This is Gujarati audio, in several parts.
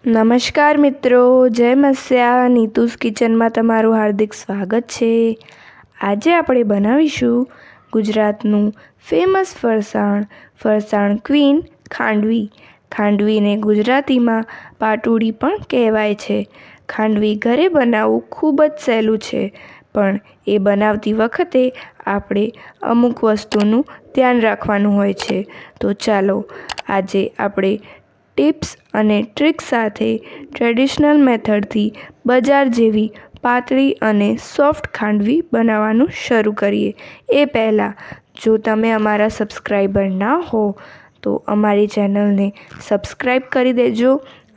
નમસ્કાર મિત્રો, જય મસ્યા. નીતુસ કિચનમાં તમારું હાર્દિક સ્વાગત છે. આજે આપણે બનાવીશું ગુજરાતનું ફેમસ ફરસાણ ક્વીન ખાંડવી. ખાંડવીને ગુજરાતીમાં પાટુડી પણ કહેવાય છે. ખાંડવી ઘરે બનાવવું ખૂબ જ સહેલું છે, પણ એ બનાવતી વખતે આપણે અમુક વસ્તુનું ધ્યાન રાખવાનું હોય છે. તો ચાલો આજે આપણે ટિપ્સ અને ટ્રિક્સ સાથે ટ્રેડિશનલ મેથડથી બજાર જેવી પાતળી અને સોફ્ટ ખાંડવી બનાવવાનું શરૂ કરીએ. એ પહેલાં જો તમે અમારા સબસ્ક્રાઈબર ના હો તો અમારી ચેનલને સબસ્ક્રાઈબ કરી દેજો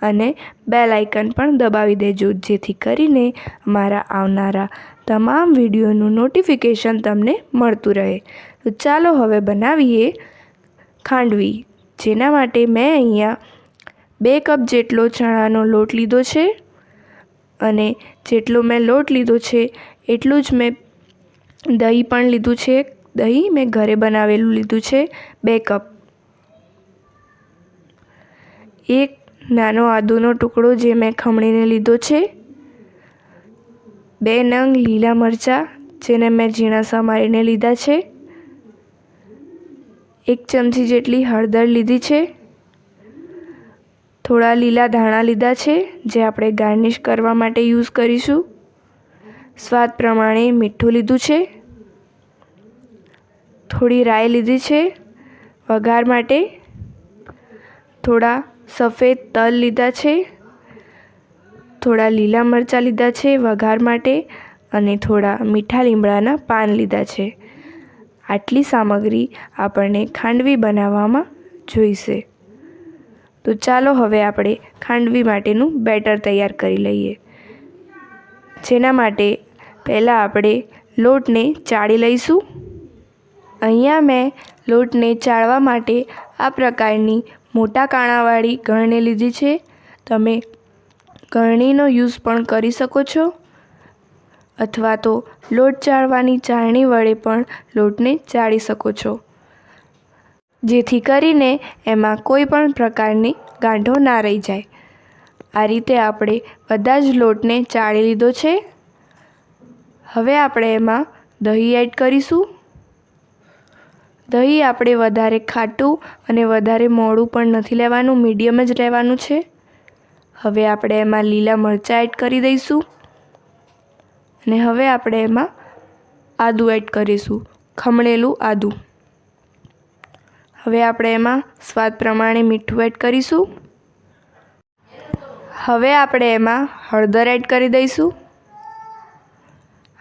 અને બેલ આઇકન પણ દબાવી દેજો, જેથી કરીને અમારા આવનારા તમામ વિડીયોનું નોટિફિકેશન તમને મળતું રહે. તો ચાલો હવે બનાવીએ ખાંડવી. જેના માટે મેં અહીંયા 2 કપ જેટલો ચણાનો લોટ લીધો છે અને જેટલો મેં લોટ લીધો છે એટલું જ મેં દહીં પણ લીધું છે. દહીં મેં ઘરે બનાવેલું લીધું છે 2 કપ. 1 નાનો આદુનો ટુકડો જે મેં ખમણીને લીધો છે. 2 નંગ લીલા મરચાં જેને મેં ઝીણા સમારીને લીધા છે. 1 ચમચી જેટલી હળદર લીધી છે. થોડા લીલા ધાણા લીધા છે જે આપણે ગાર્નિશ કરવા માટે યુઝ કરીશું. સ્વાદ પ્રમાણે મીઠું લીધું છે. થોડી રાઈ લીધી છે વઘાર માટે. થોડા સફેદ તલ લીધા છે. થોડા લીલા મરચાં લીધા છે વઘાર માટે અને થોડા મીઠા લીમડાના પાન લીધા છે. આટલી સામગ્રી આપણને ખાંડવી બનાવવામાં જોઈશે. તો ચાલો હવે આપણે ખાંડવી માટેનું બેટર તૈયાર કરી લઈએ. જેના માટે પહેલાં આપણે લોટને ચાળી લઈશું. અહીંયા મેં લોટને ચાળવા માટે આ પ્રકારની મોટા કાણાવાળી ગળણી લીધી છે. તમે ગળણીનો યુઝ પણ કરી શકો છો, અથવા તો લોટ ચાળવાની ચાળણી વડે પણ લોટને ચાળી શકો છો, જેથી કરીને એમાં કોઈ પણ પ્રકારની ગાંઠો ના રહી જાય. આ રીતે આપણે બધા જ લોટને ચાળી લીધો છે. હવે આપણે એમાં દહીં એડ કરીશું. દહીં આપણે વધારે ખાટું અને વધારે મોળું પણ નથી લેવાનું, મીડિયમ જ રહેવાનું છે. હવે આપણે એમાં લીલા મરચાં એડ કરી દઈશું અને હવે આપણે એમાં આદું એડ કરીશું, ખમણેલું આદું. હવે આપણે એમાં સ્વાદ પ્રમાણે મીઠું એડ કરીશું. હવે આપણે એમાં હળદર એડ કરી દઈશું.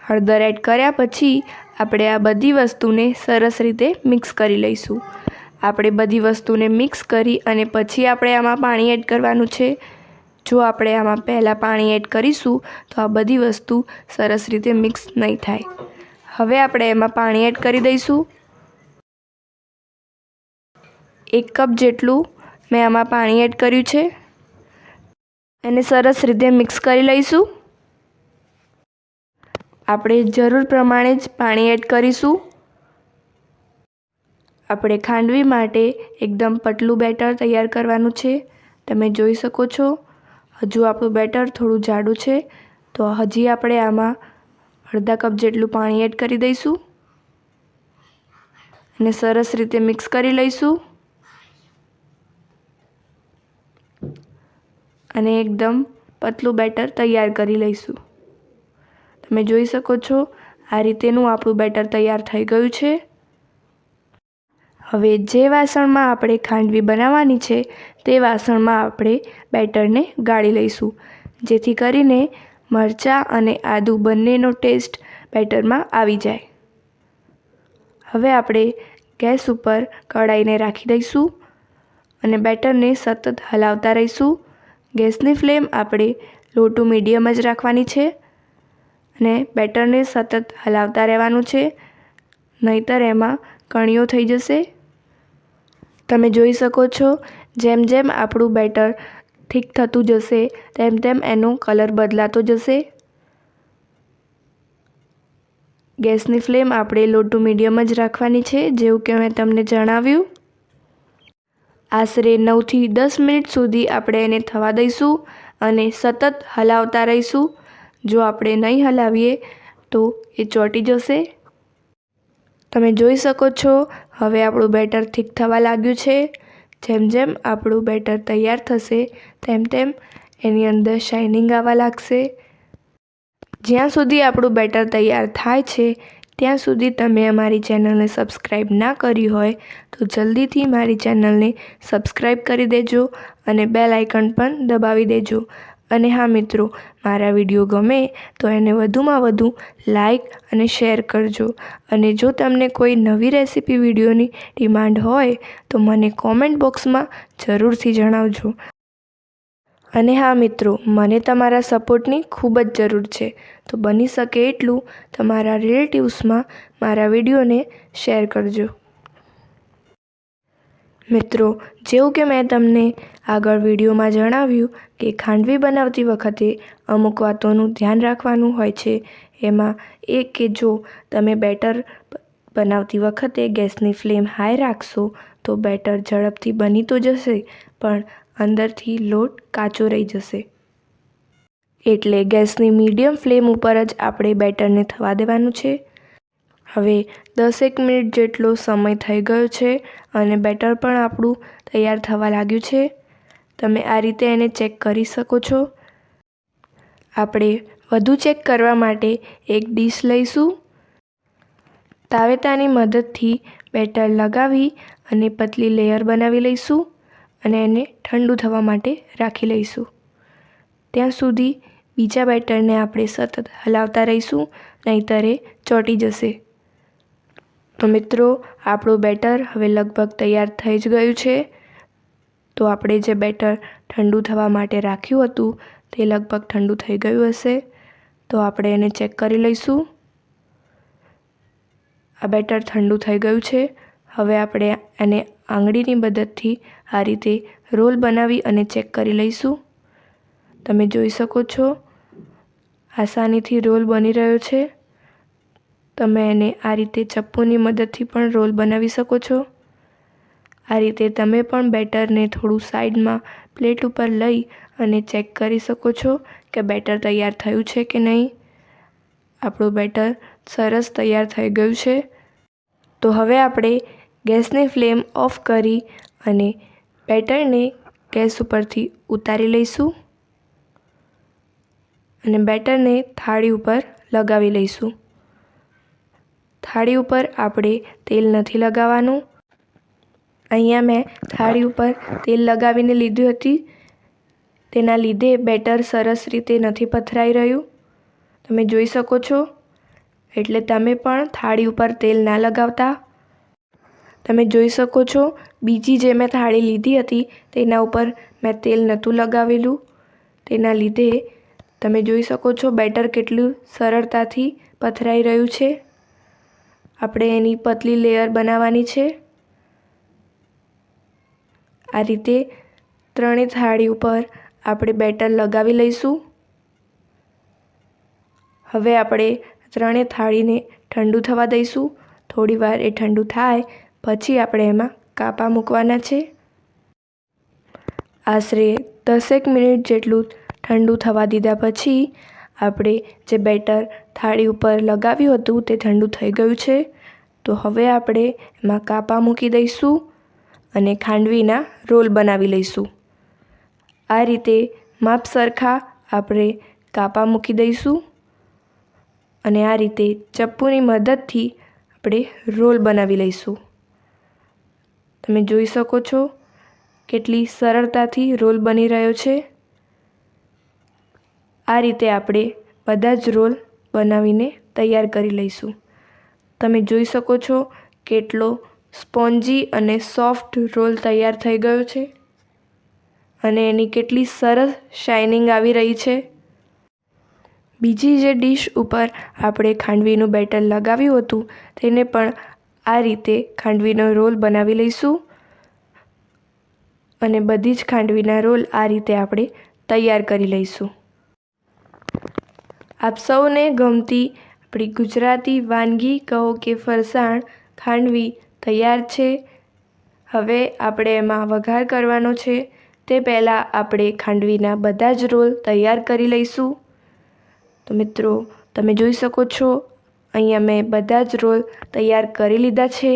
હળદર એડ કર્યા પછી આપણે આ બધી વસ્તુને સરસ રીતે મિક્સ કરી લઈશું. આપણે બધી વસ્તુને મિક્સ કરી અને પછી આપણે આમાં પાણી એડ કરવાનું છે. જો આપણે આમાં પહેલાં પાણી એડ કરીશું તો આ બધી વસ્તુ સરસ રીતે મિક્સ નહીં થાય. હવે આપણે એમાં પાણી એડ કરી દઈશું. 1 કપ જેટલું મેં આમાં પાણી એડ કર્યું છે. એને સરસ રીતે મિક્સ કરી લઈશું. આપણે જરૂર પ્રમાણે જ પાણી એડ કરીશું. આપણે ખાંડવી માટે એકદમ પતલું બેટર તૈયાર કરવાનું છે. તમે જોઈ શકો છો હજુ આપણું બેટર થોડું જાડું છે, તો હજી આપણે આમાં અડધા કપ જેટલું પાણી એડ કરી દઈશું અને સરસ રીતે મિક્સ કરી લઈશું. અને એકદમ પતલું બેટર તૈયાર કરી લઈશું. તમે જોઈ શકો છો આ રીતેનું આપણું બેટર તૈયાર થઈ ગયું છે. હવે જે વાસણમાં આપણે ખાંડવી બનાવવાની છે તે વાસણમાં આપણે બેટરને ગાળી લઈશું, જેથી કરીને મરચાં અને આદું બંનેનો ટેસ્ટ બેટરમાં આવી જાય. હવે આપણે ગેસ ઉપર કઢાઈને રાખી દઈશું અને બેટરને સતત હલાવતા રહીશું. ગેસની ફ્લેમ આપણે લો ટુ મીડિયમ જ રાખવાની છે અને બેટરને સતત હલાવતા રહેવાનું છે, નહીંતર એમાં કણીઓ થઈ જશે. તમે જોઈ શકો છો જેમ જેમ આપણું બેટર ઠીક થતું જશે તેમ તેમ એનો કલર બદલાતો જશે. ગેસની ફ્લેમ આપણે લો ટુ મીડિયમ જ રાખવાની છે, જેવું કે મેં તમને જણાવ્યું. આશરે 9થી 10 મિનિટ સુધી આપણે એને થવા દઈશું અને સતત હલાવતા રહીશું. જો આપણે નહીં હલાવીએ તો એ ચોંટી જશે. તમે જોઈ શકો છો હવે આપણું બેટર થીક થવા લાગ્યું છે. જેમ જેમ આપણું બેટર તૈયાર થશે તેમ તેમ એની અંદર શાઇનિંગ આવવા લાગશે. જ્યાં સુધી આપણું બેટર તૈયાર થાય છે ત્યાં સુધી તમે અમારી ચેનલને સબસ્ક્રાઈબ ના કરી હોય તો જલ્દીથી મારી ચેનલને સબસ્ક્રાઈબ કરી દેજો અને બેલ આઇકન પણ દબાવી દેજો. અને હા મિત્રો, મારા વિડીયો ગમે તો એને વધુમાં વધુ લાઈક અને શેર કરજો. અને જો તમને કોઈ નવી રેસીપી વિડીયોની ડિમાન્ડ હોય તો મને કોમેન્ટ બોક્સમાં જરૂરથી જણાવજો. અને હા મિત્રો, મને તમારા સપોર્ટની ખૂબ જ જરૂર છે, તો બની શકે એટલું તમારા રિલેટિવ્સમાં મારા વિડીયોને શેર કરજો. મિત્રો, જેવું કે મેં તમને આગળ વિડીયોમાં જણાવ્યું કે ખાંડવી બનાવતી વખતે અમુક વાતોનું ધ્યાન રાખવાનું હોય છે. એમાં એક કે જો તમે બેટર બનાવતી વખતે ગેસની ફ્લેમ હાઈ રાખશો તો બેટર ઝડપથી બની તો જશે પણ અંદરથી લોટ કાચો રહી જશે. એટલે ગેસની મીડિયમ ફ્લેમ ઉપર જ આપણે બેટરને થવા દેવાનું છે. હવે 10 મિનિટ જેટલો સમય થઈ ગયો છે અને બેટર પણ આપણું તૈયાર થવા લાગ્યું છે. તમે આ રીતે એને ચેક કરી શકો છો. આપણે વધુ ચેક કરવા માટે એક ડીશ લઈશું. તાવેતાની મદદથી બેટર લગાવી અને પતલી લેયર બનાવી લઈશું અને એને ઠંડુ થવા માટે રાખી લઈશું. ત્યાં સુધી બીજા બેટરને આપણે સતત હલાવતા રહીશું, નહીંતર એ ચોંટી જશે. તો મિત્રો, આપણું બેટર હવે લગભગ તૈયાર થઈ જ ગયું છે. તો આપણે જે બેટર ઠંડુ થવા માટે રાખ્યું હતું તે લગભગ ઠંડુ થઈ ગયું હશે. તો આપણે એને ચેક કરી લઈશું. આ બેટર ઠંડુ થઈ ગયું છે. હવે આપણે એને આંગળીની મદદથી આ રીતે રોલ બનાવી અને ચેક કરી લઈશું. તમે જોઈ શકો છો આસાનીથી રોલ બની રહ્યો છે. તમે એને આ રીતે ચપ્પુની મદદથી પણ રોલ બનાવી શકો છો. આ રીતે તમે પણ બેટરને થોડું સાઈડમાં પ્લેટ ઉપર લઈ અને ચેક કરી શકો છો કે બેટર તૈયાર થયું છે કે નહીં. આપણું બેટર સરસ તૈયાર થઈ ગયું છે. તો હવે આપણે ગેસની ફ્લેમ ઓફ કરી અને બેટરને ગેસ ઉપરથી ઉતારી લઈશું અને બેટરને થાળી ઉપર લગાવી લઈશું. થાળી ઉપર આપણે તેલ નથી લગાવવાનું. અહીંયા મેં થાળી ઉપર તેલ લગાવીને લીધી હતી. તેના લીધે બેટર સરસ રીતે નથી પથરાઈ રહ્યું. તમે જોઈ શકો છો. એટલે તમે પણ થાળી ઉપર તેલ ના લગાવતા. તમે જોઈ શકો છો બીજી જે મેં થાળી લીધી હતી તેના ઉપર મેં તેલ નહોતું લગાવેલું. તેના લીધે તમે જોઈ શકો છો બેટર કેટલું સરળતાથી પથરાઈ રહ્યું છે. આપણે એની પતલી લેયર બનાવવાની છે. આ રીતે ત્રણેય થાળી ઉપર આપણે બેટર લગાવી લઈશું. હવે આપણે ત્રણેય થાળીને ઠંડુ થવા દઈશું. થોડી વાર એ ઠંડુ થાય પછી આપણે એમાં કાપા મૂકવાના છે. આશરે 10 મિનિટ જેટલું ઠંડુ થવા દીધા પછી આપણે જે બેટર થાળી ઉપર લગાવ્યું હતું તે ઠંડુ થઈ ગયું છે. તો હવે આપણે એમાં કાપા મૂકી દઈશું અને ખાંડવીના રોલ બનાવી લઈશું. આ રીતે માપ સરખા આપણે કાપા મૂકી દઈશું અને આ રીતે ચપ્પુની મદદથી આપણે રોલ બનાવી લઈશું. તમે જોઈ શકો છો કેટલી સરળતાથી રોલ બની રહ્યો છે. આ રીતે આપણે બધા જ રોલ બનાવીને તૈયાર કરી લઈશું. તમે જોઈ શકો છો કેટલો સ્પોન્જી અને સોફ્ટ રોલ તૈયાર થઈ ગયો છે અને એની કેટલી સરસ શાઇનિંગ આવી રહી છે. બીજી જે ડીશ ઉપર આપણે ખાંડવીનું બેટર લગાવ્યું હતું તેને પણ આ રીતે ખાંડવીનો રોલ બનાવી લઈશું અને બધી જ ખાંડવીના રોલ આ રીતે આપણે તૈયાર કરી લઈશું. આપ સૌને ગમતી આપણી ગુજરાતી વાનગી કહો કે ફરસાણ ખાંડવી તૈયાર છે. હવે આપણે એમાં વઘાર કરવાનો છે તે પહેલાં આપણે ખાંડવીના બધા જ રોલ તૈયાર કરી લઈશું। તો મિત્રો તમે જોઈ શકો છો અહીંયા મેં બધા જ રોલ તૈયાર કરી લીધા છે।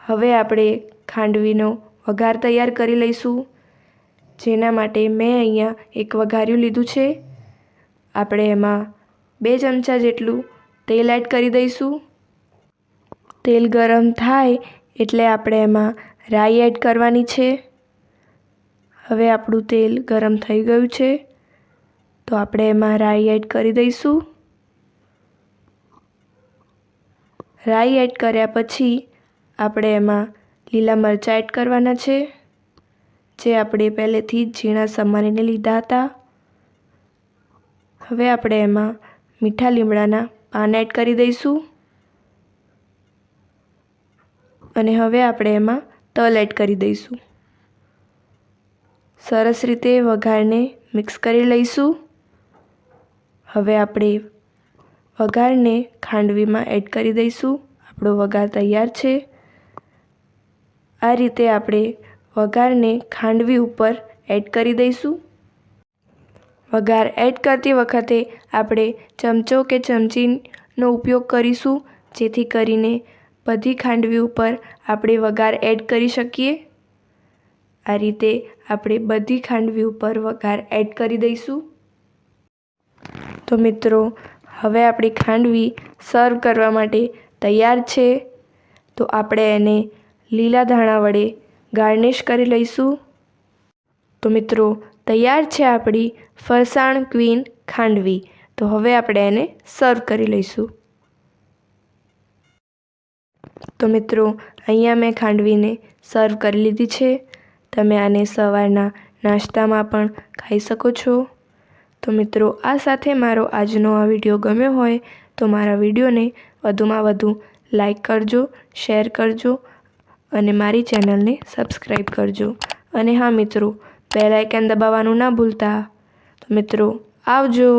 હવે આપણે ખાંડવીનો વઘાર તૈયાર કરી લઈશું, જેના માટે મેં અહીંયા એક વઘાર્યું લીધું છે। આપણે એમાં 2 ચમચા જેટલું તેલ એડ કરી દઈશું। તેલ ગરમ થાય એટલે આપણે એમાં રાઈ એડ કરવાની છે। હવે આપણું તેલ ગરમ થઈ ગયું છે, તો આપણે એમાં રાઈ એડ કરી દઈશું। રાઈ એડ કર્યા પછી આપણે એમાં લીલા મરચાં એડ કરવાના છે, જે આપણે પહેલેથી જ ઝીણા સમારીને લીધા હતા। હવે આપણે એમાં મીઠા લીમડાના પાન એડ કરી દઈશું અને હવે આપણે એમાં તલ એડ કરી દઈશું। સરસ રીતે વઘારને મિક્સ કરી લઈશું। હવે આપણે વઘારને ખાંડવીમાં એડ કરી દઈશું। આપણો વઘાર તૈયાર છે। આ રીતે આપણે વઘારને ખાંડવી ઉપર એડ કરી દઈશું। વઘાર એડ કરતી વખતે આપણે ચમચો કે ચમચીનો ઉપયોગ કરીશું, જેથી કરીને બધી ખાંડવી ઉપર આપણે વઘાર એડ કરી શકીએ। આ રીતે આપણે બધી ખાંડવી ઉપર વઘાર એડ કરી દઈશું। તો મિત્રો હવે આપણી ખાંડવી સર્વ કરવા માટે તૈયાર છે। તો આપણે એને લીલા ધાણા વડે ગાર્નિશ કરી લઈશું। તો મિત્રો તૈયાર છે આપણી ફરસાણ ક્વીન ખાંડવી। તો હવે આપણે એને સર્વ કરી લઈશું। તો મિત્રો અહીંયા મેં ખાંડવીને સર્વ કરી લીધી છે। તમે આને સવારના નાસ્તામાં પણ ખાઈ શકો છો। તો મિત્રો આ સાથે મારો આજનો આ વિડીયો ગમ્યો હોય તો મારા વિડીયોને વધુમાં વધુ લાઈક કરજો, શેર કરજો અને મારી ચેનલને સબસ્ક્રાઈબ કરજો। અને હા મિત્રો, બેલ આઇકન દબાવવાનું ના ભૂલતા। તો મિત્રો આવજો।